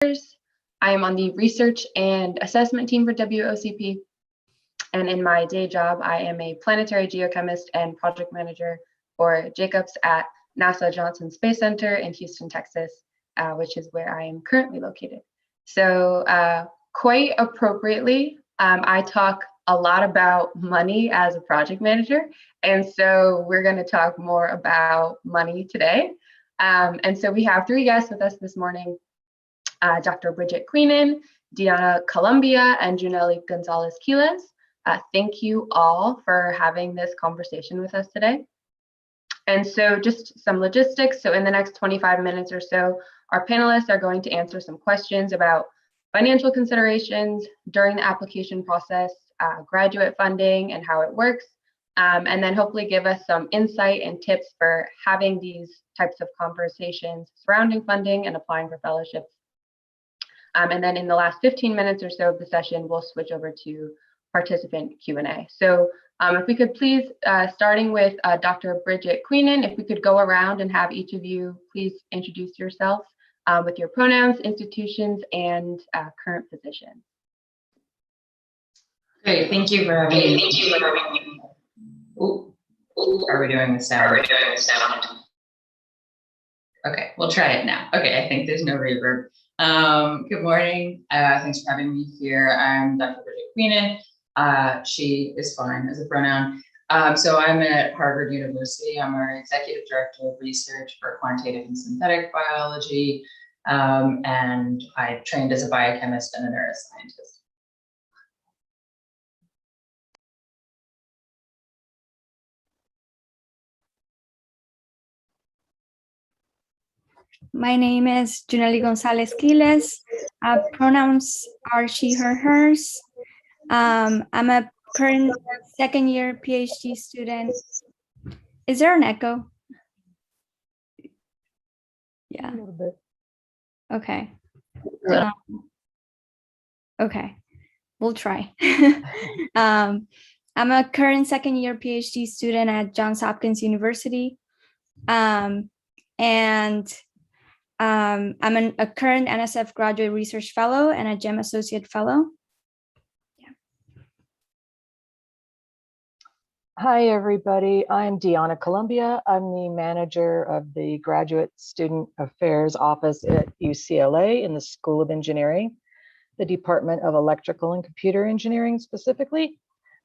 I am on the research and assessment team for WOCP. And in my day job, I am a planetary geochemist and project manager for Jacobs at NASA Johnson Space Center in Houston, Texas, which is where I am currently located. So quite appropriately, I talk a lot about money as a project manager. And so we're going to talk more about money today. And so we have three guests with us this morning, Dr. Bridget Queenan, Diana Columbia, and Junelli Gonzalez-Quiles. Thank you all for having this conversation with us today. And so just some logistics. So in the next 25 minutes or so, our panelists are going to answer some questions about financial considerations during the application process, graduate funding and how it works, and then hopefully give us some insight and tips for having these types of conversations surrounding funding and applying for fellowships. And then in the last 15 minutes or so of the session, we'll switch over to participant Q&A. So if we could please, starting with Dr. Bridget Queenan, if we could go around and have each of you please introduce yourself with your pronouns, institutions, and current position. Great, thank you for having me. Ooh, are we doing the sound? Okay, we'll try it now. Okay, I think there's no reverb. Good morning. Thanks for having me here. I'm Dr. Bridget Queenan. She is fine as a pronoun. So I'm at Harvard University. I'm our executive director of research for quantitative and synthetic biology. And I trained as a biochemist and a neuroscientist. My name is Junelli Gonzalez-Quiles. Pronouns are she, her, hers. I'm a current second year PhD student. Is there an echo? Yeah. A little bit. Okay. Okay, we'll try. I'm a current second year PhD student at Johns Hopkins University. And I'm a current NSF graduate research fellow and a GEM associate fellow. Yeah. Hi, everybody. I'm Diana Columbia. I'm the manager of the Graduate Student Affairs Office at UCLA in the School of Engineering, the Department of Electrical and Computer Engineering specifically.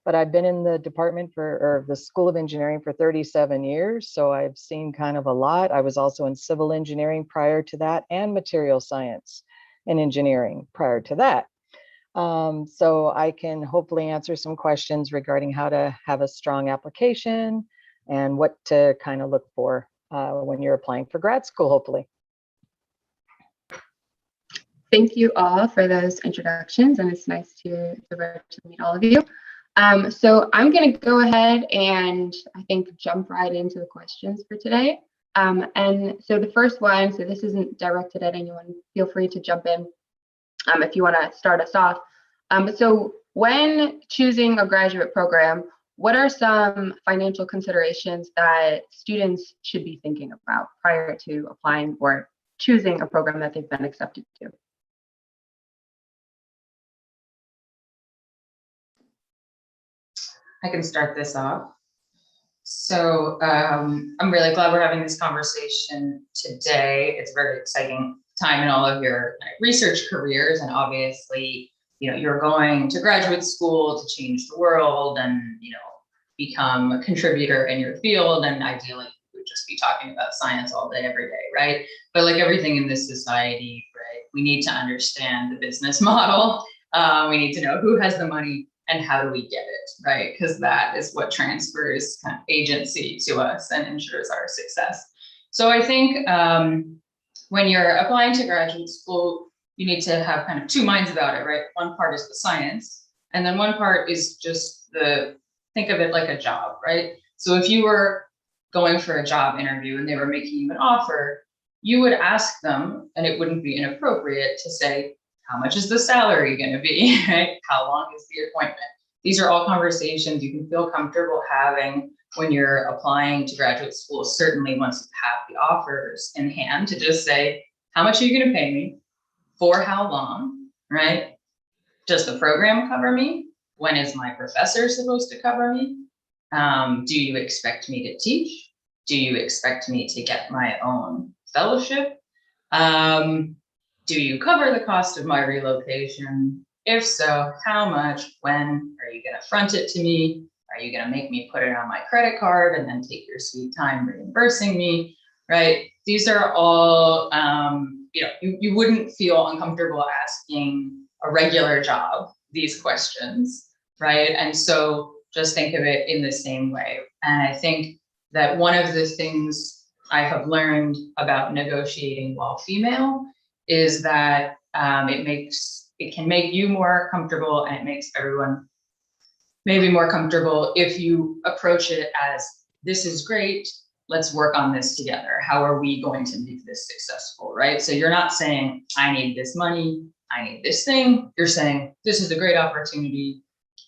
But I've been in the department or the School of Engineering for 37 years, so I've seen kind of a lot. I was also in civil engineering prior to that and material science and engineering prior to that. So I can hopefully answer some questions regarding how to have a strong application and what to kind of look for when you're applying for grad school, hopefully. Thank you all for those introductions, and it's nice to meet all of you. So I'm going to go ahead and I think jump right into the questions for today. And so the first one, so this isn't directed at anyone, feel free to jump in if you want to start us off. So when choosing a graduate program, what are some financial considerations that students should be thinking about prior to applying or choosing a program that they've been accepted to? I can start this off. So I'm really glad we're having this conversation today. It's a very exciting time in all of your research careers, and obviously, you're going to graduate school to change the world and become a contributor in your field. And ideally, we would just be talking about science all day, every day, right? But like everything in this society, right, we need to understand the business model. We need to know who has the money and how do we get it, right? Because that is what transfers kind of agency to us and ensures our success. So I think when you're applying to graduate school, you need to have kind of two minds about it, right? One part is the science, and then one part is just think of it like a job, right? So if you were going for a job interview and they were making you an offer, you would ask them, and it wouldn't be inappropriate to say, how much is the salary going to be? Right? How long is the appointment? These are all conversations you can feel comfortable having when you're applying to graduate school, certainly once you have the offers in hand, to just say, how much are you going to pay me? For how long, right? Does the program cover me? When is my professor supposed to cover me? Do you expect me to teach? Do you expect me to get my own fellowship? Do you cover the cost of my relocation? If so, how much? When? Are you going to front it to me? Are you going to make me put it on my credit card and then take your sweet time reimbursing me? Right? These are all, you wouldn't feel uncomfortable asking a regular job these questions, right? And so just think of it in the same way. And I think that one of the things I have learned about negotiating while female is that it can make you more comfortable, and it makes everyone maybe more comfortable if you approach it as, this is great, let's work on this together. How are we going to make this successful, right? So you're not saying, I need this money, I need this thing. You're saying, this is a great opportunity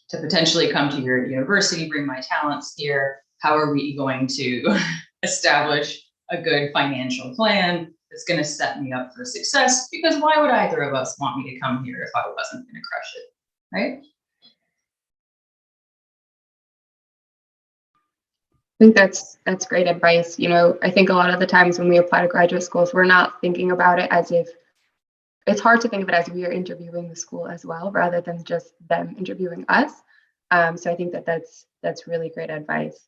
to potentially come to your university, bring my talents here. How are we going to establish a good financial plan that's going to set me up for success? Because why would either of us want me to come here if I wasn't going to crush it, right? I think that's great advice. I think a lot of the times when we apply to graduate schools, we're not thinking about it as if, it's hard to think of it as we are interviewing the school as well, rather than just them interviewing us. So I think that's really great advice.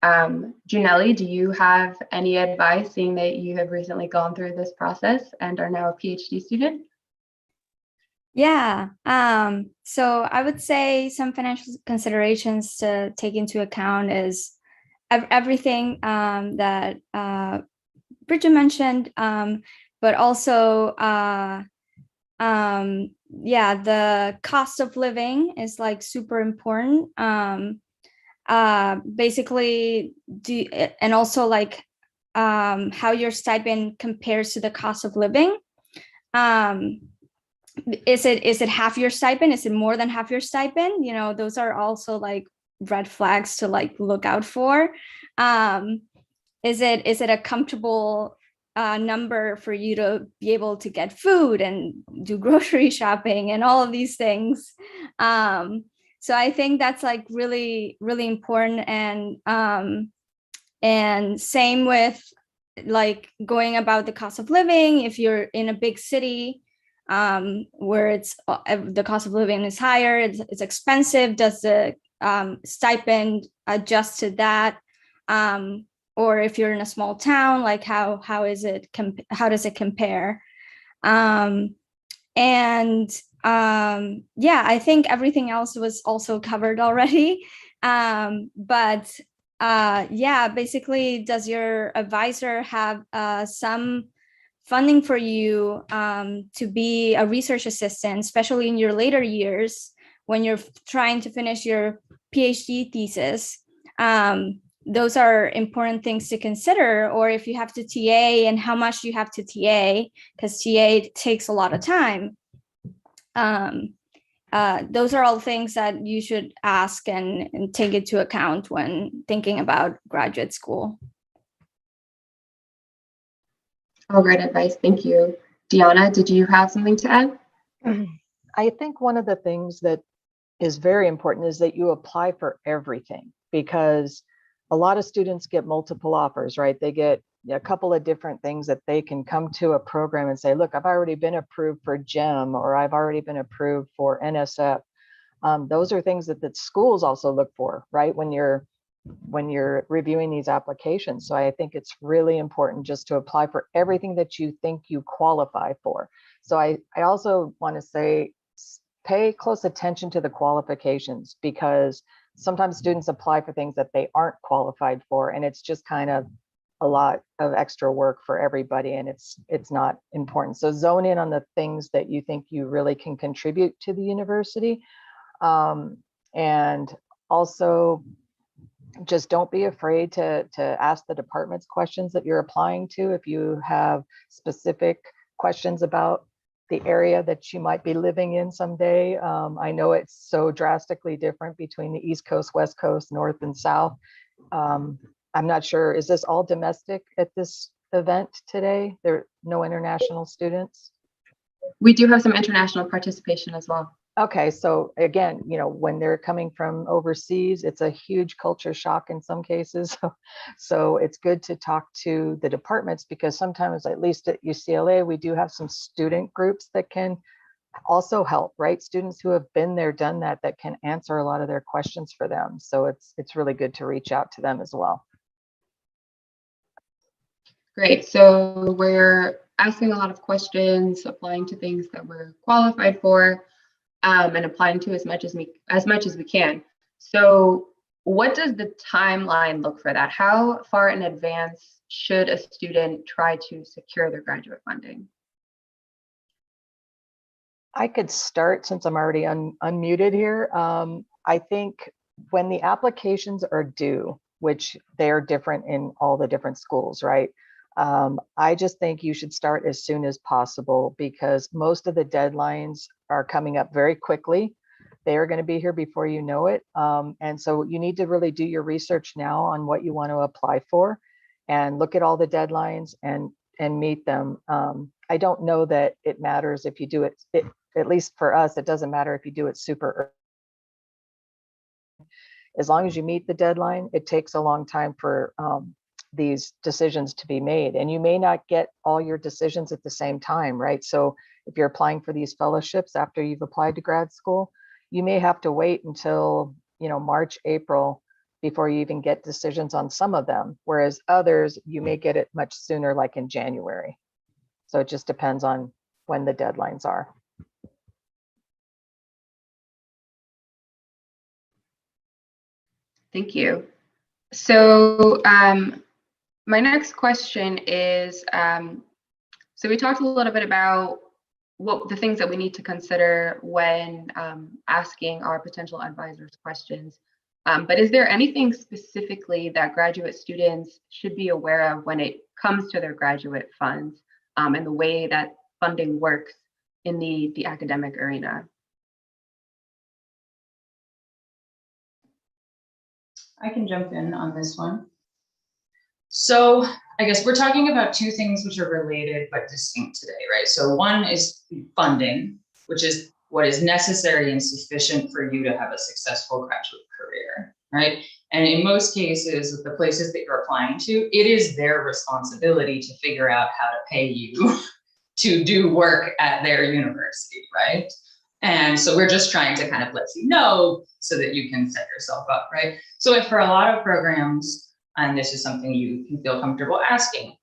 Janelli, do you have any advice, seeing that you have recently gone through this process and are now a PhD student? Yeah. So I would say some financial considerations to take into account is everything that Bridget mentioned, but also the cost of living is like super important. Basically, and also like how your stipend compares to the cost of living. Is it half your stipend? Is it more than half your stipend? Those are also like red flags to like look out for. Is it a comfortable number for you to be able to get food and do grocery shopping and all of these things? So I think that's like really, really important. And same with like going about the cost of living. If you're in a big city where it's the cost of living is higher, it's expensive, does the stipend adjust to that? Or if you're in a small town, like how does it compare? I think everything else was also covered already. Basically, does your advisor have some funding for you to be a research assistant, especially in your later years when you're trying to finish your PhD thesis? Those are important things to consider. Or if you have to TA and how much you have to TA, because TA takes a lot of time. Those are all things that you should ask and take into account when thinking about graduate school. All great advice. Thank you. Deanna, did you have something to add? I think one of the things that is very important is that you apply for everything, because a lot of students get multiple offers, right? They get a couple of different things that they can come to a program and say, look, I've already been approved for GEM, or I've already been approved for NSF. Those are things that the schools also look for, right? When you're reviewing these applications. So I think it's really important just to apply for everything that you think you qualify for. So I also want to say, pay close attention to the qualifications, because sometimes students apply for things that they aren't qualified for, and it's just kind of a lot of extra work for everybody, and it's not important. So zone in on the things that you think you really can contribute to the university. And also just don't be afraid to ask the departments questions that you're applying to. If you have specific questions about the area that you might be living in someday. I know it's so drastically different between the East Coast, West Coast, North and South. I'm not sure, is this all domestic at this event today? There are no international students? We do have some international participation as well. Okay, so again, when they're coming from overseas, it's a huge culture shock in some cases. So it's good to talk to the departments, because sometimes, at least at UCLA, we do have some student groups that can also help, right? Students who have been there, done that can answer a lot of their questions for them. So it's really good to reach out to them as well. Great. So we're asking a lot of questions, applying to things that we're qualified for, and applying to as much as we can. So what does the timeline look for that? How far in advance should a student try to secure their graduate funding? I could start, since I'm already unmuted here. I think when the applications are due, which they are different in all the different schools, right? I just think you should start as soon as possible, because most of the deadlines are coming up very quickly. They are going to be here before you know it. And so you need to really do your research now on what you want to apply for, and look at all the deadlines and meet them. I don't know that it matters if you do it, at least for us, it doesn't matter if you do it super early. As long as you meet the deadline, it takes a long time for these decisions to be made, and you may not get all your decisions at the same time, right? So if you're applying for these fellowships after you've applied to grad school, you may have to wait until March, April before you even get decisions on some of them, whereas others you may get it much sooner, like in January. So it just depends on when the deadlines are. Thank you. So my next question is, so we talked a little bit about what the things that we need to consider when asking our potential advisors questions. But is there anything specifically that graduate students should be aware of when it comes to their graduate funds and the way that funding works in the academic arena? I can jump in on this one. So I guess we're talking about two things which are related but distinct today, right? So one is funding, which is what is necessary and sufficient for you to have a successful graduate career, right? And in most cases, with the places that you're applying to, it is their responsibility to figure out how to pay you to do work at their university, right? And so we're just trying to kind of let you know so that you can set yourself up, right? So if for a lot of programs, and this is something you can feel comfortable asking,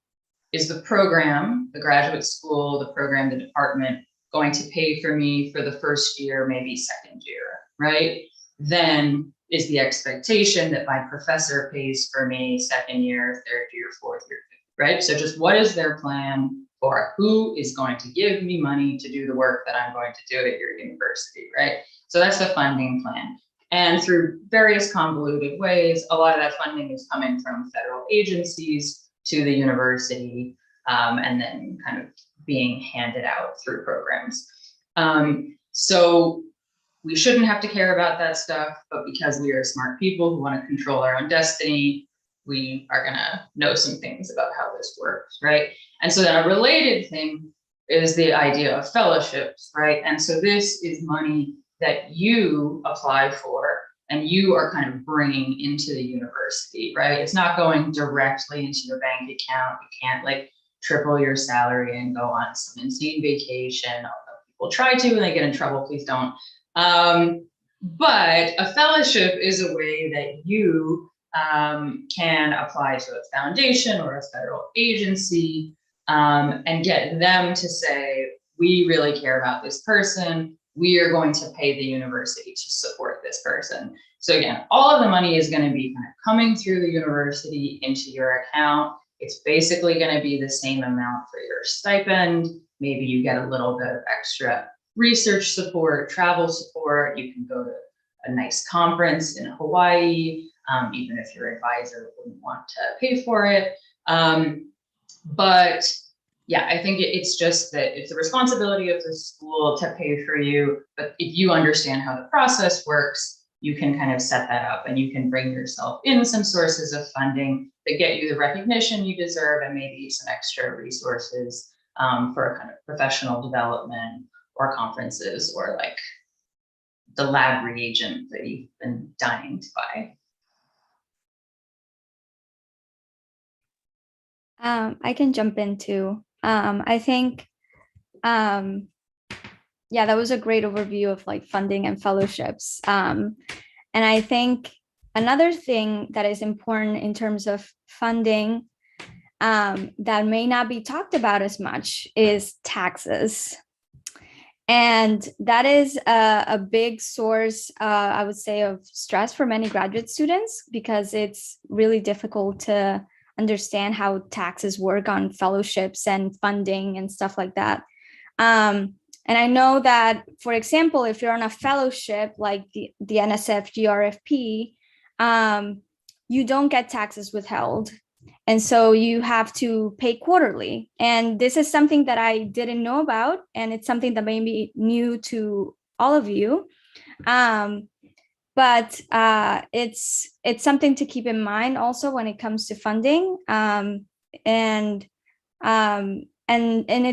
is the program, the graduate school, the program, the department going to pay for me for the first year, maybe second year, right? Then is the expectation that my professor pays for me second year, third year, fourth year, right? So just what is their plan for who is going to give me money to do the work that I'm going to do at your university, right? So that's the funding plan. And through various convoluted ways, a lot of that funding is coming from federal agencies to the university, and then kind of being handed out through programs. So we shouldn't have to care about that stuff, but because we are smart people who want to control our own destiny, we are gonna know some things about how this works, right? And so then a related thing is the idea of fellowships, right? And so this is money that you apply for and you are kind of bringing into the university, right? It's not going directly into your bank account. You can't like triple your salary and go on some insane vacation, although people try to and they get in trouble, please don't. But a fellowship is a way that you can apply to a foundation or a federal agency and get them to say, we really care about this person. We are going to pay the university to support this person. So again, all of the money is going to be kind of coming through the university into your account. It's basically going to be the same amount for your stipend. Maybe you get a little bit of extra research support, travel support. You can go to a nice conference in Hawaii, even if your advisor wouldn't want to pay for it. But yeah, I think it's just that it's the responsibility of the school to pay for you. But if you understand how the process works, you can kind of set that up and you can bring yourself in some sources of funding that get you the recognition you deserve and maybe some extra resources for kind of professional development or conferences or like the lab reagent that you've been dying to buy? I can jump in too. I think, yeah, that was a great overview of like funding and fellowships. And I think another thing that is important in terms of funding that may not be talked about as much is taxes. And that is a big source, I would say, of stress for many graduate students, because it's really difficult to understand how taxes work on fellowships and funding and stuff like that. And I know that, for example, if you're on a fellowship like the NSF GRFP, you don't get taxes withheld. And so you have to pay quarterly. And this is something that I didn't know about. And it's something that may be new to all of you. But it's something to keep in mind also when it comes to funding. And it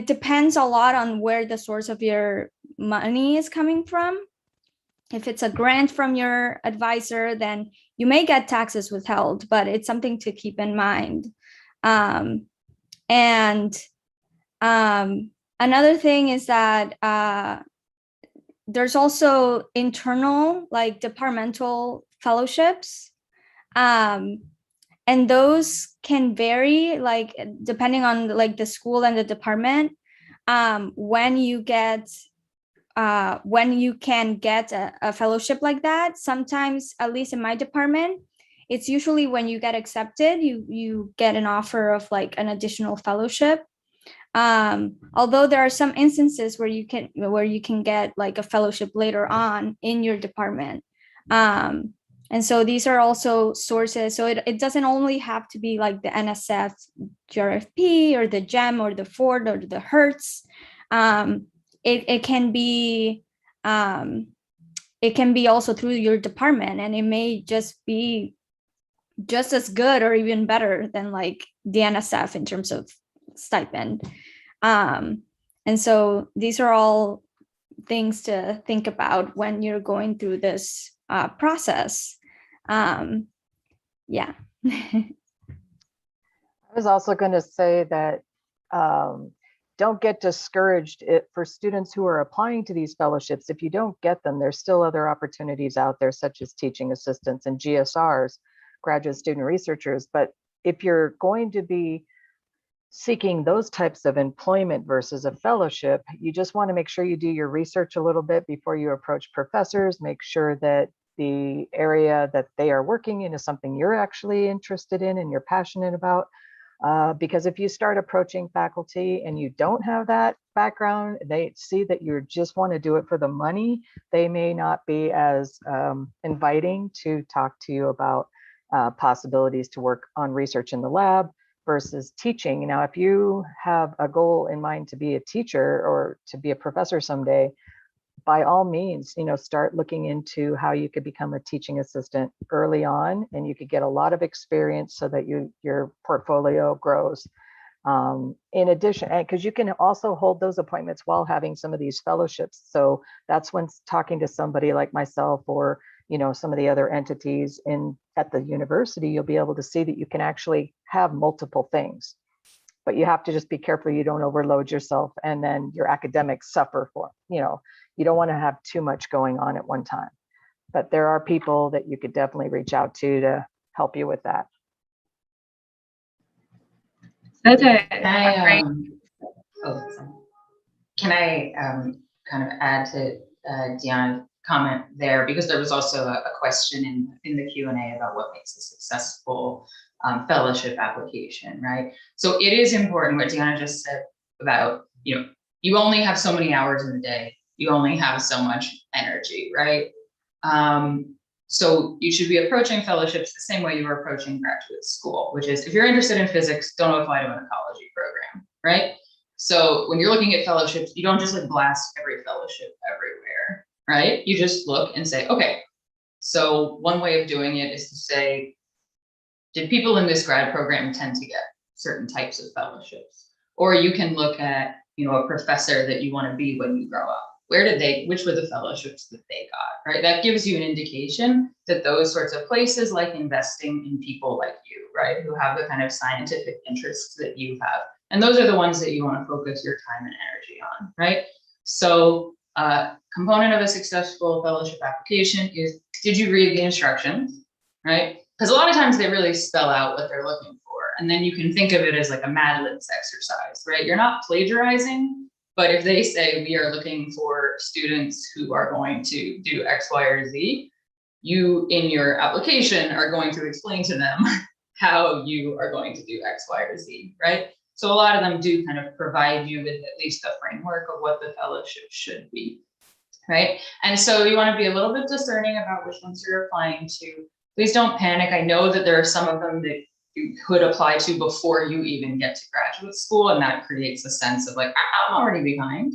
depends a lot on where the source of your money is coming from. If it's a grant from your advisor, then you may get taxes withheld, but it's something to keep in mind. Another thing is that there's also internal, like departmental fellowships. And those can vary, like depending on like the school and the department, when you can get a fellowship like that. Sometimes, at least in my department, it's usually when you get accepted, you get an offer of like an additional fellowship. Although there are some instances where you can get like a fellowship later on in your department. And so these are also sources. So it doesn't only have to be like the NSF GRFP or the GEM or the Ford or the Hertz. It can be also through your department, and it may just be just as good or even better than like the NSF in terms of stipend. And so these are all things to think about when you're going through this process. Yeah. I was also going to say that don't get discouraged for students who are applying to these fellowships. If you don't get them, there's still other opportunities out there, such as teaching assistants and GSRs, graduate student researchers. But if you're going to be seeking those types of employment versus a fellowship, you just want to make sure you do your research a little bit before you approach professors. Make sure that the area that they are working in is something you're actually interested in and you're passionate about. Because if you start approaching faculty and you don't have that background, they see that you just want to do it for the money, they may not be as inviting to talk to you about possibilities to work on research in the lab versus teaching. Now, if you have a goal in mind to be a teacher or to be a professor someday, by all means, start looking into how you could become a teaching assistant early on, and you could get a lot of experience so that your portfolio grows. In addition, because you can also hold those appointments while having some of these fellowships. So that's when talking to somebody like myself or some of the other entities at the university, you'll be able to see that you can actually have multiple things. But you have to just be careful you don't overload yourself and then your academics suffer for, you don't want to have too much going on at one time. But there are people that you could definitely reach out to help you with that. That's Can I kind of add to Deanna's comment there, because there was also a question in the Q&A about what makes a successful fellowship application, right? So it is important what Deanna just said about, you only have so many hours in the day, you only have so much energy, right? So you should be approaching fellowships the same way you were approaching graduate school, which is if you're interested in physics, don't apply to an ecology program, right? So when you're looking at fellowships, you don't just like blast every fellowship everywhere, right? You just look and say, okay, so one way of doing it is to say, did people in this grad program tend to get certain types of fellowships? Or you can look at, a professor that you want to be when you grow up. Which were the fellowships that they got, right? That gives you an indication that those sorts of places like investing in people like you, right? Who have the kind of scientific interests that you have. And those are the ones that you want to focus your time and energy on, right? So component of a successful fellowship application is, did you read the instructions, right? Because a lot of times they really spell out what they're looking for. And then you can think of it as like a Mad Libs exercise, right? You're not plagiarizing, but if they say we are looking for students who are going to do X, Y, or Z, you in your application are going to explain to them how you are going to do X, Y, or Z, right? So a lot of them do kind of provide you with at least a framework of what the fellowship should be, right? And so you want to be a little bit discerning about which ones you're applying to. Please don't panic. I know that there are some of them that you could apply to before you even get to graduate school, and that creates a sense of like, I'm already behind.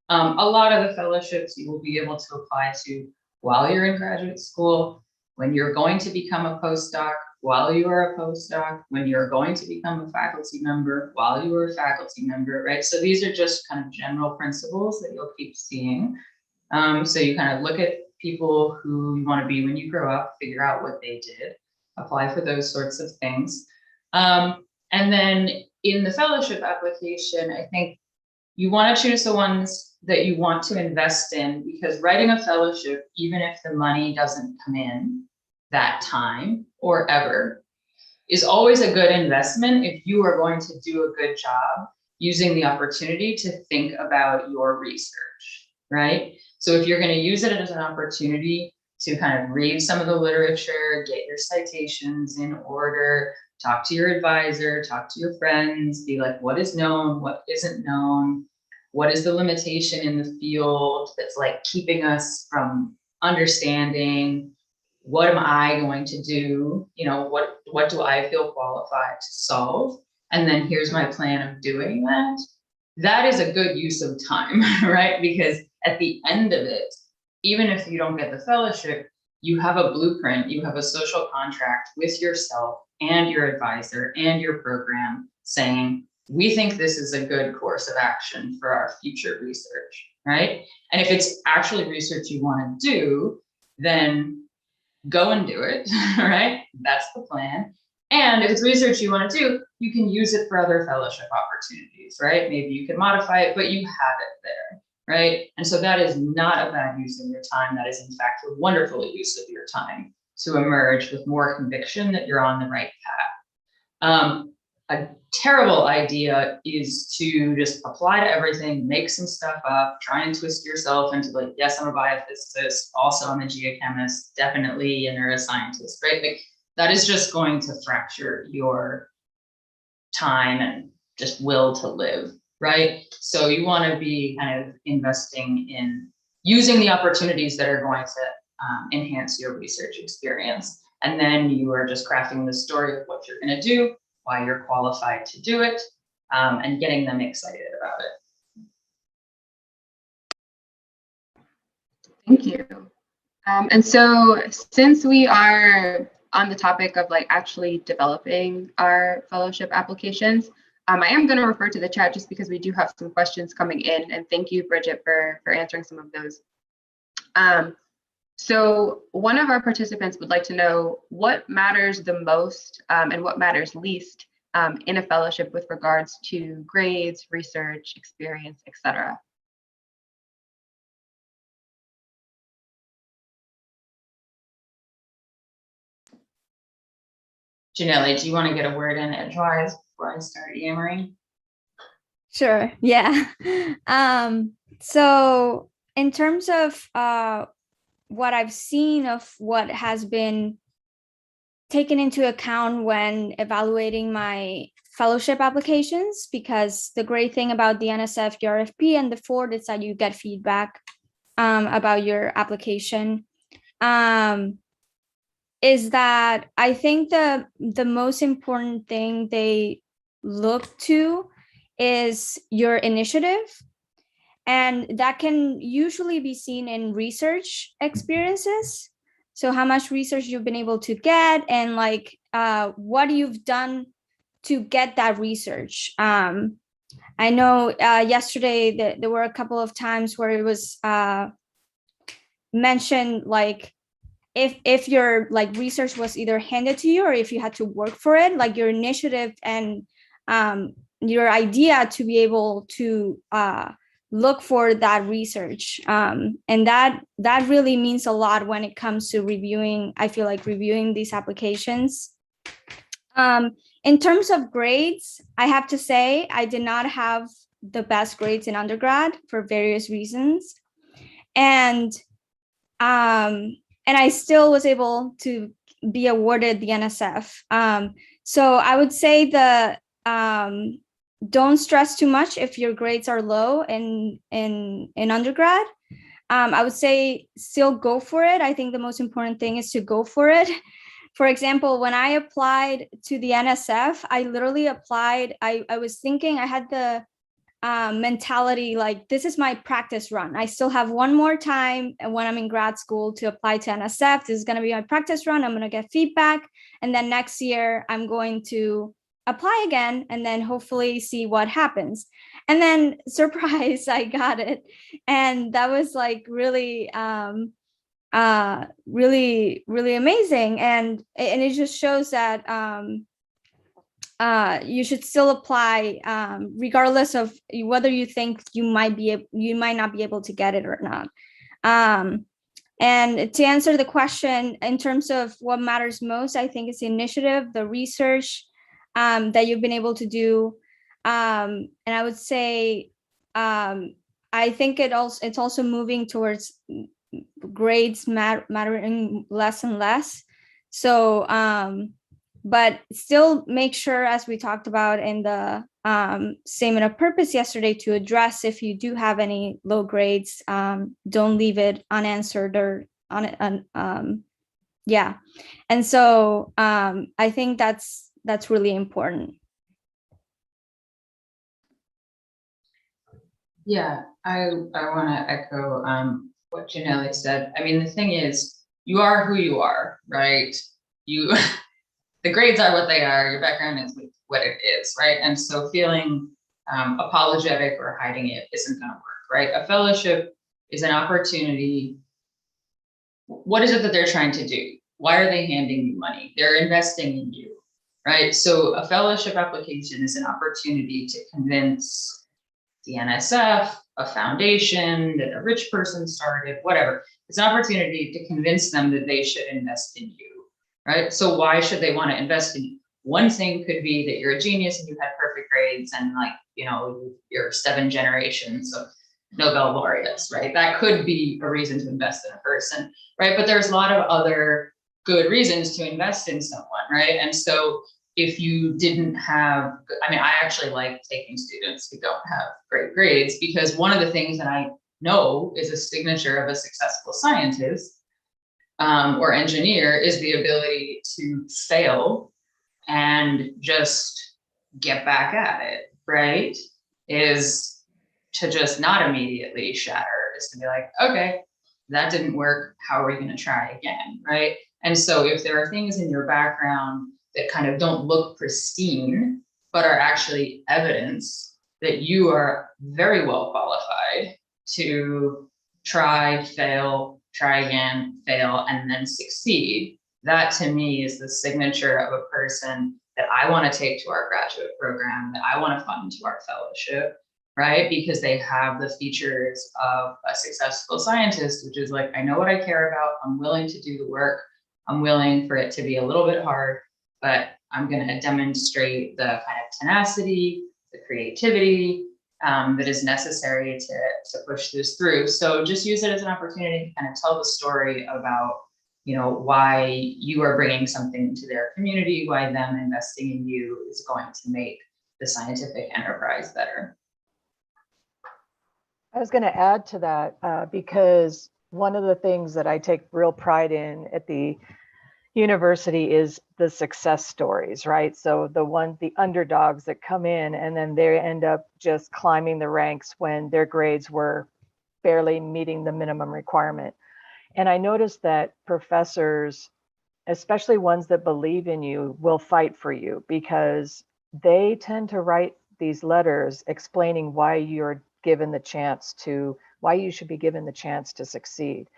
A lot of the fellowships you will be able to apply to while you're in graduate school, when you're going to become a postdoc, while you are a postdoc, when you're going to become a faculty member, while you are a faculty member, right? So these are just kind of general principles that you'll keep seeing. So you kind of look at people who you want to be when you grow up, figure out what they did, apply for those sorts of things. And then in the fellowship application, I think you want to choose the ones that you want to invest in, because writing a fellowship, even if the money doesn't come in that time or ever, is always a good investment if you are going to do a good job using the opportunity to think about your research, right? So if you're going to use it as an opportunity to kind of read some of the literature, get your citations in order, talk to your advisor, talk to your friends, be like, what is known, what isn't known, what is the limitation in the field that's like keeping us from understanding, what am I going to do? What do I feel qualified to solve? And then here's my plan of doing that. That is a good use of time, right? Because at the end of it, even if you don't get the fellowship, you have a blueprint, you have a social contract with yourself and your advisor and your program saying, we think this is a good course of action for our future research, right? And if it's actually research you want to do, then go and do it, right? That's the plan. And if it's research you want to do, you can use it for other fellowship opportunities, right? Maybe you can modify it, but you have it there, right? And so that is not a bad use of your time. That is in fact a wonderful use of your time to emerge with more conviction that you're on the right path. A terrible idea is to just apply to everything, make some stuff up, try and twist yourself into like, yes, I'm a biophysicist, also I'm a geochemist, definitely a neuroscientist, right? Like that is just going to fracture your time and just will to live, right? So you want to be kind of investing in using the opportunities that are going to enhance your research experience. And then you are just crafting the story of what you're going to do, why you're qualified to do it, and getting them excited about it. Thank you. And so since we are on the topic of like actually developing our fellowship applications, I am going to refer to the chat just because we do have some questions coming in, and thank you, Bridget, for answering some of those. So one of our participants would like to know what matters the most and what matters least in a fellowship with regards to grades, research, experience, etc. Janelle, do you want to get a word in edgewise before I start yammering? Sure, yeah. So in terms of what I've seen of what has been taken into account when evaluating my fellowship applications, because the great thing about the NSF, the RFP, and the Ford is that you get feedback about your application, is that I think the most important thing they look to is your initiative. And that can usually be seen in research experiences. So how much research you've been able to get, and like what you've done to get that research. I know yesterday that there were a couple of times where it was mentioned, like, if your like research was either handed to you or if you had to work for it, like your initiative and your idea to be able to look for that research, and that really means a lot when it comes to reviewing. I feel like reviewing these applications. In terms of grades, I have to say I did not have the best grades in undergrad for various reasons, and I still was able to be awarded the NSF. So I would say don't stress too much if your grades are low in undergrad. I would say still go for it. I think the most important thing is to go for it. For example, when I applied to the NSF, I literally applied, I was thinking, I had the mentality like, this is my practice run. I still have one more time when I'm in grad school to apply to NSF. This is going to be my practice run. I'm going to get feedback. And then next year, I'm going to apply again and then hopefully see what happens. And then surprise, I got it. And that was like really, really amazing. And it just shows that you should still apply regardless of whether you think you might not be able to get it or not. And to answer the question in terms of what matters most, I think it's the initiative, the research that you've been able to do. And I would say I think it's also moving towards grades mattering less and less. So but still make sure, as we talked about in the statement of purpose yesterday, to address if you do have any low grades. Don't leave it unanswered or yeah. And so I think that's really important. Yeah, I want to echo what Janelle said. I mean, the thing is, you are who you are, right? You, the grades are what they are. Your background is what it is, right? And so feeling apologetic or hiding it isn't going to work, right? A fellowship is an opportunity. What is it that they're trying to do? Why are they handing you money? They're investing in you, right? So a fellowship application is an opportunity to convince the NSF, a foundation that a rich person started, whatever. It's an opportunity to convince them that they should invest in you, right? So why should they want to invest in you? One thing could be that you're a genius and you had perfect grades and, like, you know, you're 7 generations of Nobel laureates, right? That could be a reason to invest in a person, right? But there's a lot of other good reasons to invest in someone, right? And so if you didn't have, I mean, I actually like taking students who don't have great grades, because one of the things that I know is a signature of a successful scientist or engineer is the ability to fail and just get back at it, right? Is to just not immediately shatter, is to be like, okay, that didn't work. How are we going to try again, right? And so if there are things in your background that kind of don't look pristine, but are actually evidence that you are very well qualified to try, fail, try again, fail, and then succeed, that to me is the signature of a person that I want to take to our graduate program, that I want to fund to our fellowship, right? Because they have the features of a successful scientist, which is like, I know what I care about, I'm willing to do the work, I'm willing for it to be a little bit hard, but I'm going to demonstrate the kind of tenacity, the creativity that is necessary to push this through. So just use it as an opportunity to kind of tell the story about, you know, why you are bringing something to their community, why them investing in you is going to make the scientific enterprise better. I was going to add to that because one of the things that I take real pride in at the university is the success stories, right? So the underdogs that come in and then they end up just climbing the ranks when their grades were barely meeting the minimum requirement. And I noticed that professors, especially ones that believe in you, will fight for you because they tend to write these letters explaining why you're given the chance to, why you should be given the chance to succeed.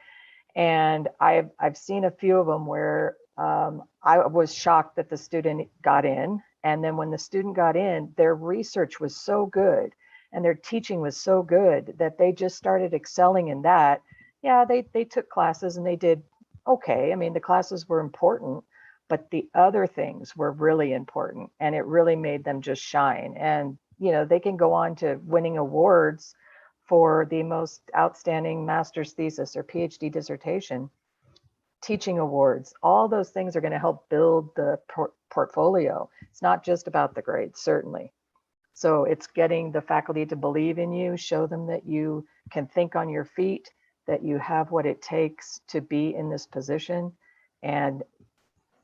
And I've seen a few of them where I was shocked that the student got in. And then when the student got in, their research was so good and their teaching was so good that they just started excelling in that. Yeah, they took classes and they did okay. I mean, the classes were important, but the other things were really important, and it really made them just shine. And, you know, they can go on to winning awards for the most outstanding master's thesis or PhD dissertation, teaching awards. All those things are going to help build the portfolio. It's not just about the grades, certainly. So it's getting the faculty to believe in you, show them that you can think on your feet, that you have what it takes to be in this position. And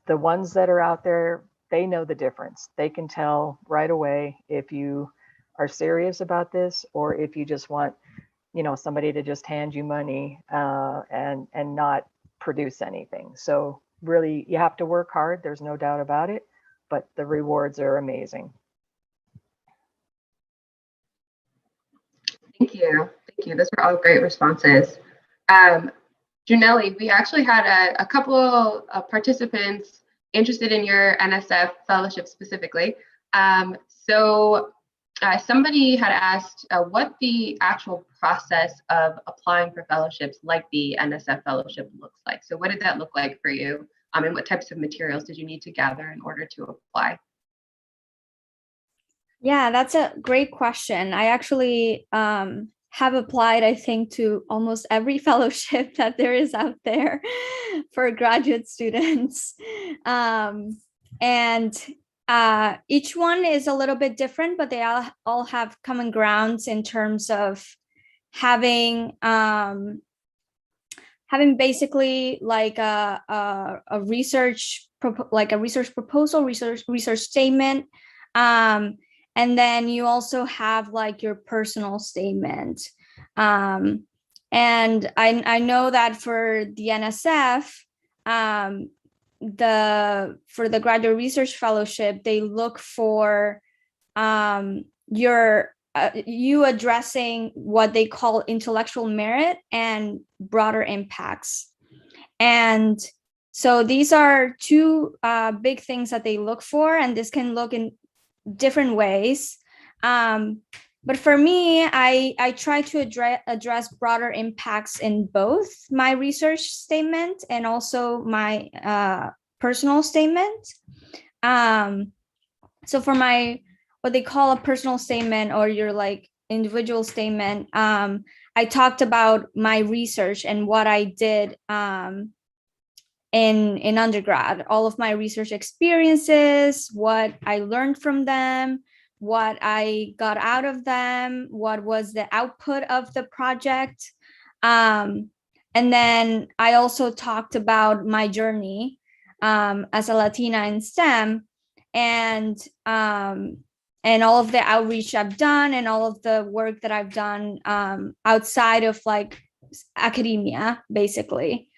the ones that are out there, they know the difference. They can tell right away if you are serious about this or if you just want, you know, somebody to just hand you money and not produce anything. So really, you have to work hard. There's no doubt about it, but the rewards are amazing. Thank you. Thank you. Those were all great responses. Janelle, we actually had a couple of participants interested in your NSF fellowship specifically. So somebody had asked what the actual process of applying for fellowships like the NSF fellowship looks like. So what did that look like for you? And what types of materials did you need to gather in order to apply? Yeah, that's a great question. I actually have applied, I think, to almost every fellowship that there is out there for graduate students. And each one is a little bit different, but they all have common grounds in terms of having basically like a research proposal, research statement. And then you also have like your personal statement. And I know that for the NSF, for the graduate research fellowship, they look for you addressing what they call intellectual merit and broader impacts. And so these are two big things that they look for, and this can look in different ways. But for me, I try to address broader impacts in both my research statement and also my personal statement. So for my, what they call a personal statement or your like individual statement, I talked about my research and what I did in undergrad, all of my research experiences, what I learned from them, what I got out of them, what was the output of the project. And then I also talked about my journey as a Latina in STEM, and all of the outreach I've done and all of the work that I've done outside of like academia, basically.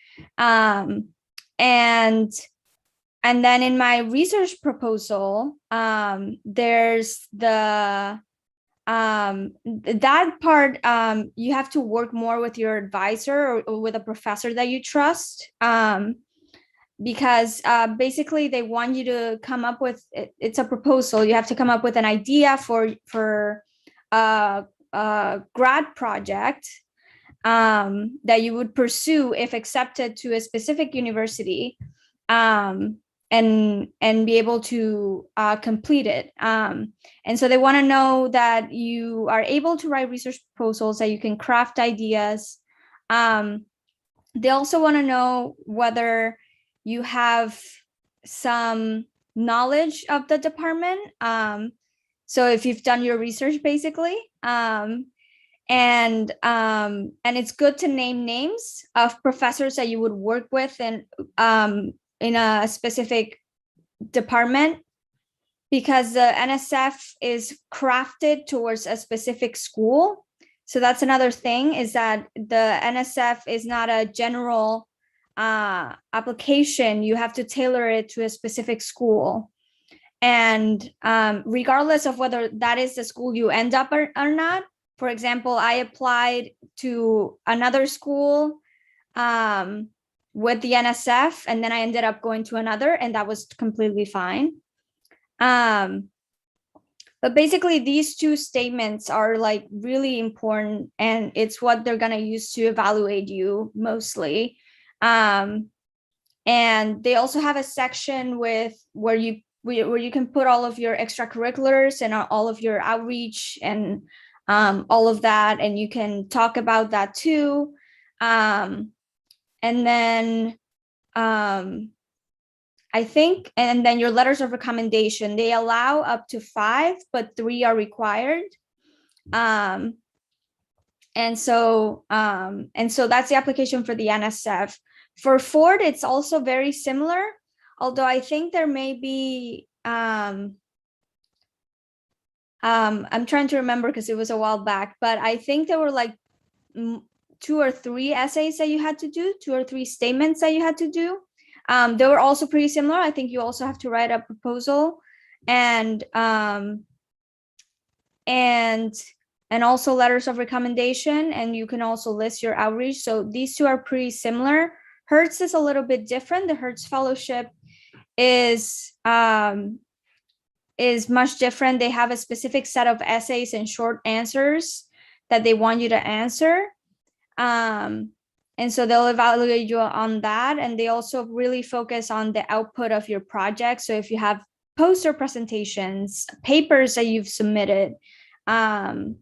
And then in my research proposal, there's that part, you have to work more with your advisor or with a professor that you trust, because basically they want you to come up with, it's a proposal, you have to come up with an idea for a grad project that you would pursue if accepted to a specific university, and be able to complete it. And so they want to know that you are able to write research proposals, that you can craft ideas. They also want to know whether you have some knowledge of the department. So if you've done your research, basically. And it's good to name names of professors that you would work with in a specific department, because the NSF is crafted towards a specific school. So that's another thing, is that the NSF is not a general application. You have to tailor it to a specific school. And regardless of whether that is the school you end up or not, for example, I applied to another school with the NSF, and then I ended up going to another, and that was completely fine. But basically, these two statements are like really important, and it's what they're gonna use to evaluate you mostly. And they also have a section with where you can put all of your extracurriculars and all of your outreach and all of that, and you can talk about that too. And then I think, and then your letters of recommendation, they allow up to 5, but 3 are required. And so that's the application for the NSF. For Ford, it's also very similar, although I think there may be, I'm trying to remember because it was a while back, but I think there were like 2 or 3 essays that you had to do, 2 or 3 statements that you had to do. They were also pretty similar. I think you also have to write a proposal and also letters of recommendation, and you can also list your outreach. So these 2 are pretty similar. Hertz is a little bit different. The Hertz Fellowship is much different. They have a specific set of essays and short answers that they want you to answer. And so they'll evaluate you on that. And they also really focus on the output of your project. So if you have poster presentations, papers that you've submitted, and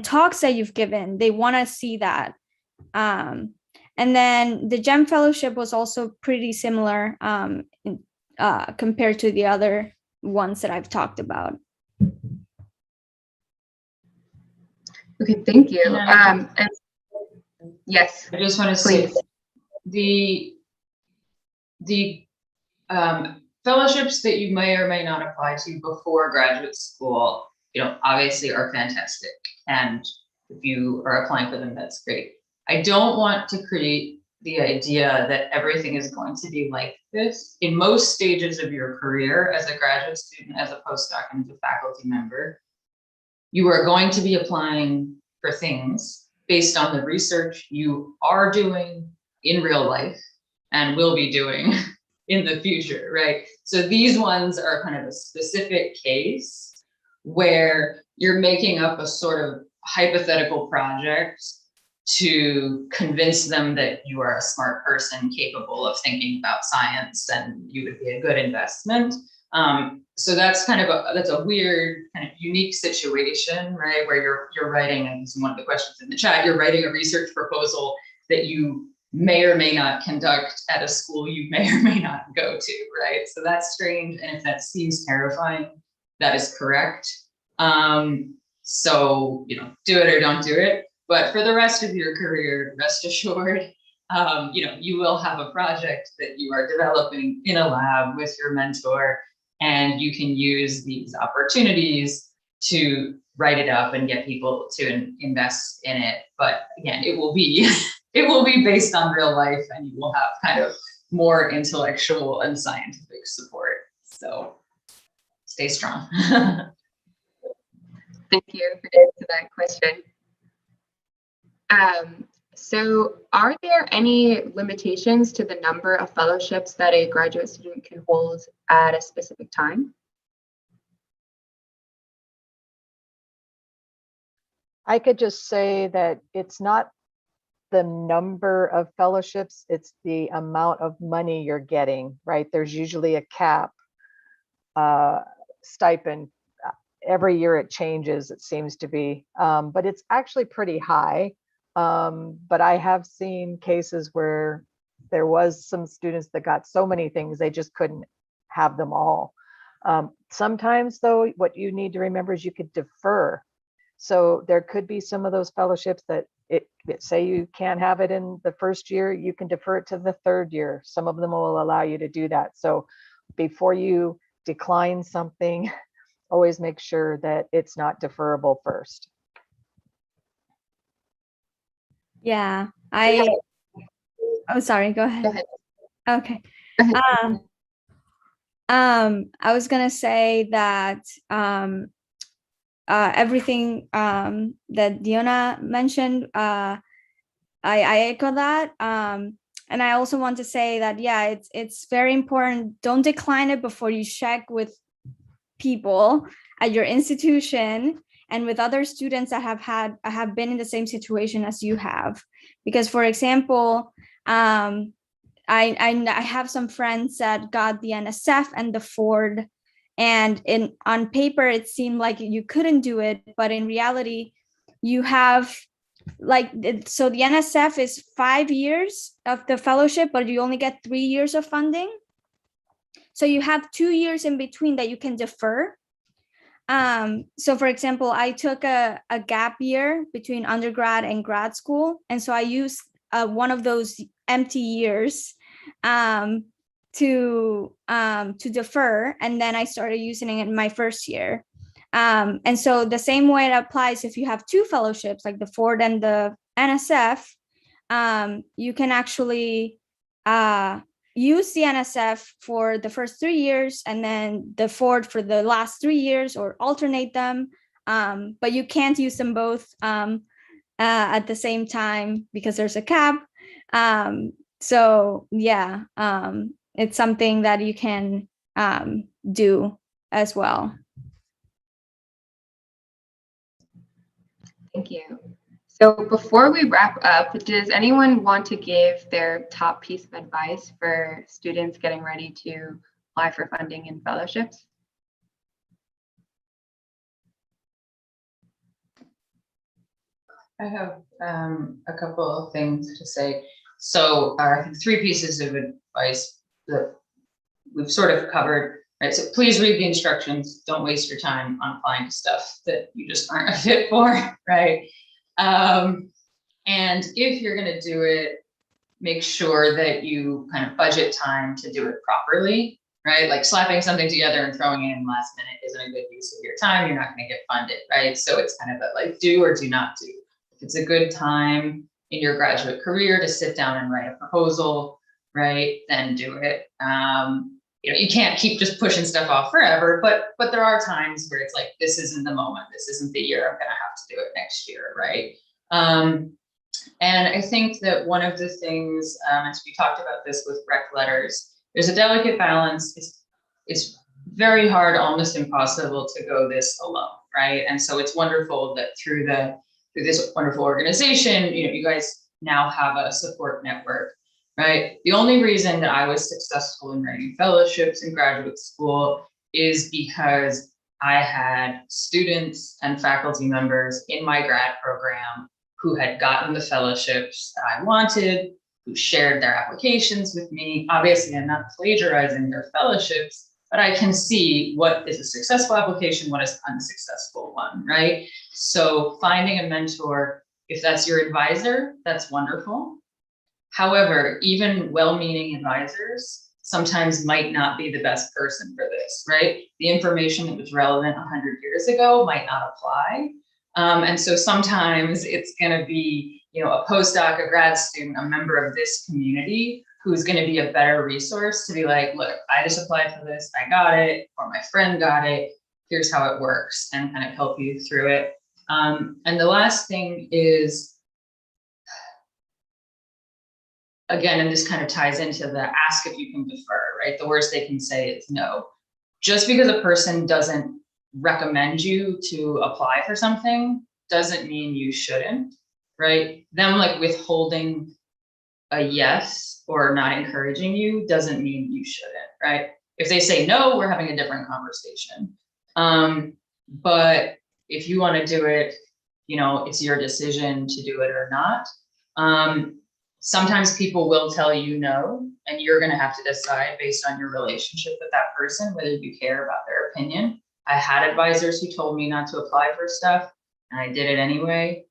talks that you've given, they want to see that. And then the GEM Fellowship was also pretty similar compared to the other ones that I've talked about. Okay, thank you. And yes, I just want to please. say the fellowships that you may or may not apply to before graduate school, obviously are fantastic. And if you are applying for them, that's great. I don't want to create the idea that everything is going to be like this. In most stages of your career as a graduate student, as a postdoc, and as a faculty member, you are going to be applying for things based on the research you are doing in real life and will be doing in the future, right? So these ones are kind of a specific case where you're making up a sort of hypothetical project to convince them that you are a smart person capable of thinking about science and you would be a good investment. So that's kind of that's a weird kind of unique situation, right? Where you're writing, and this is one of the questions in the chat, you're writing a research proposal that you may or may not conduct at a school you may or may not go to, right? So that's strange. And if that seems terrifying, that is correct. So, do it or don't do it. But for the rest of your career, rest assured, you will have a project that you are developing in a lab with your mentor, and you can use these opportunities to write it up and get people to invest in it. But again, it will be based on real life, and you will have kind of more intellectual and scientific support. So stay strong. Thank you for answering that question. So are there any limitations to the number of fellowships that a graduate student can hold at a specific time? I could just say that it's not the number of fellowships, it's the amount of money you're getting, right? There's usually a cap stipend. Every year it changes, it seems to be, but it's actually pretty high. But I have seen cases where there was some students that got so many things, they just couldn't have them all. Sometimes though, what you need to remember is you could defer. So there could be some of those fellowships that say you can't have it in the first year, you can defer it to the third year. Some of them will allow you to do that. So before you decline something, always make sure that it's not deferrable first. Yeah, oh, sorry, go ahead. Go ahead. Okay. Go ahead. I was gonna say that everything that Diona mentioned, I echo that. And I also want to say that, yeah, it's very important. Don't decline it before you check with people at your institution and with other students that have been in the same situation as you have. Because, for example, I have some friends that got the NSF and the Ford, and on paper it seemed like you couldn't do it, but in reality, you have so the NSF is 5 years of the fellowship, but you only get 3 years of funding. So you have 2 years in between that you can defer. So for example, I took a gap year between undergrad and grad school. And so I used one of those empty years to defer. And then I started using it in my first year. And so the same way it applies if you have 2 fellowships, like the Ford and the NSF, you can actually use the NSF for the first 3 years and then the Ford for the last 3 years, or alternate them. But you can't use them both at the same time because there's a cap. So yeah, it's something that you can do as well. Thank you. So before we wrap up, does anyone want to give their top piece of advice for students getting ready to apply for funding and fellowships? I have a couple of things to say. So I think 3 pieces of advice that we've sort of covered, right? So please read the instructions. Don't waste your time on applying to stuff that you just aren't a fit for, right? And if you're going to do it, make sure that you kind of budget time to do it properly, right? Like slapping something together and throwing it in last minute isn't a good use of your time. You're not going to get funded, right? So it's kind of a like do or do not do. If it's a good time in your graduate career to sit down and write a proposal, right, then do it. You know, you can't keep just pushing stuff off forever, but there are times where it's like, this isn't the moment, this isn't the year, I'm going to have to do it next year, right? And I think that one of the things, as we talked about this with rec letters, there's a delicate balance. It's very hard, almost impossible to go this alone, right? And so it's wonderful that through this wonderful organization, you know, you guys now have a support network, right? The only reason that I was successful in writing fellowships in graduate school is because I had students and faculty members in my grad program who had gotten the fellowships that I wanted, who shared their applications with me. Obviously, I'm not plagiarizing their fellowships, but I can see what is a successful application, what is an unsuccessful one, right? So finding a mentor, if that's your advisor, that's wonderful. However, even well-meaning advisors sometimes might not be the best person for this, right? The information that was relevant 100 years ago might not apply. And so sometimes it's going to be, you know, a postdoc, a grad student, a member of this community who's going to be a better resource to be like, look, I just applied for this, I got it, or my friend got it, here's how it works, and kind of help you through it. And the last thing is, again, and this kind of ties into the ask if you can defer, right? The worst they can say is no. Just because a person doesn't recommend you to apply for something doesn't mean you shouldn't, right? Them like withholding a yes or not encouraging you doesn't mean you shouldn't, right? If they say no, we're having a different conversation. But if you want to do it, you know, it's your decision to do it or not. Sometimes people will tell you no, and you're going to have to decide based on your relationship with that person, whether you care about their opinion. I had advisors who told me not to apply for stuff, and I did it anyway.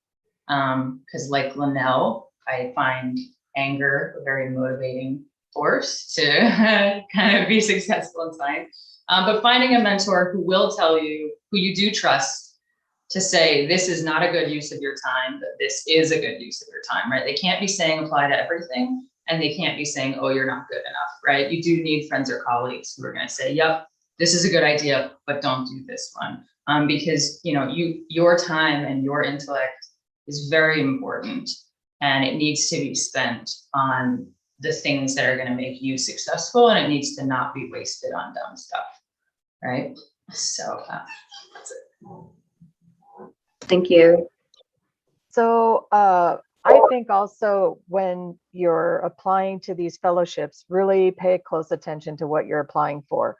Because like Linnell, I find anger a very motivating force to kind of be successful in science. But finding a mentor who will tell you, who you do trust, to say, this is not a good use of your time, but this is a good use of your time, right? They can't be saying apply to everything, and they can't be saying, oh, you're not good enough, right? You do need friends or colleagues who are going to say, yep, this is a good idea, but don't do this one. Because your time and your intellect is very important, and it needs to be spent on the things that are going to make you successful, and it needs to not be wasted on dumb stuff, right? So that's it. Thank you. So I think also when you're applying to these fellowships, really pay close attention to what you're applying for.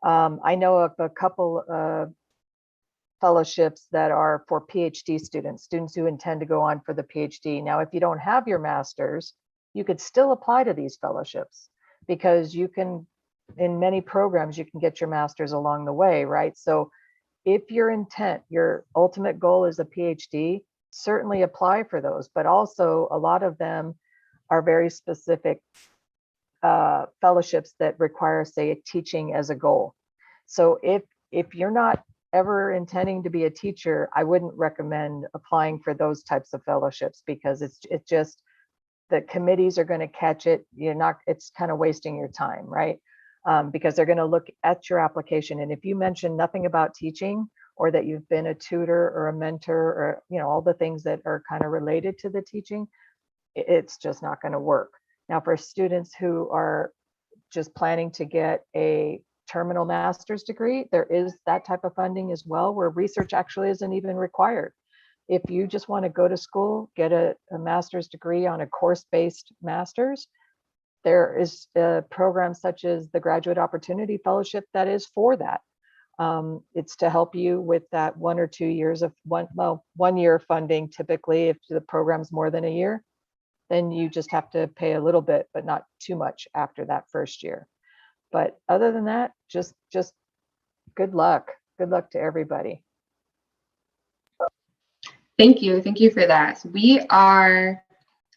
I know of a couple of fellowships that are for PhD students who intend to go on for the PhD. Now, if you don't have your master's, you could still apply to these fellowships, because you can, in many programs, you can get your master's along the way, right? So if your intent, your ultimate goal is a PhD, certainly apply for those, but also a lot of them are very specific fellowships that require, say, teaching as a goal. So if you're not ever intending to be a teacher, I wouldn't recommend applying for those types of fellowships, because it's just, the committees are going to catch it. It's kind of wasting your time, right? Because they're going to look at your application, and if you mention nothing about teaching, or that you've been a tutor or a mentor, or all the things that are kind of related to the teaching, it's just not going to work. Now, for students who are just planning to get a terminal master's degree, there is that type of funding as well, where research actually isn't even required. If you just want to go to school, get a master's degree on a course-based master's, there is a program such as the Graduate Opportunity Fellowship that is for that. It's to help you with that 1 or 2 years of 1 year funding. Typically, if the program's more than a year, then you just have to pay a little bit, but not too much after that first year. But other than that, just good luck. Good luck to everybody. Thank you. Thank you for that. So we are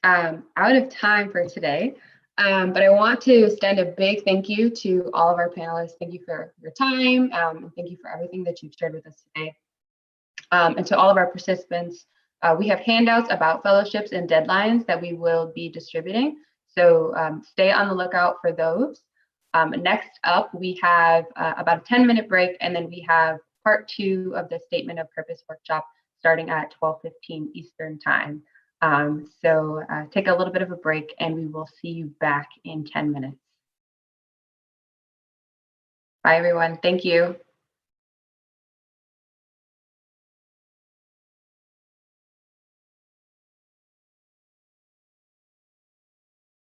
out of time for today, but I want to extend a big thank you to all of our panelists. Thank you for your time, and thank you for everything that you've shared with us today. And to all of our participants, we have handouts about fellowships and deadlines that we will be distributing. So stay on the lookout for those. Next up, we have about a 10-minute break, and then we have part 2 of the Statement of Purpose workshop starting at 12:15 Eastern Time. So take a little bit of a break, and we will see you back in 10 minutes. Bye, everyone. Thank you.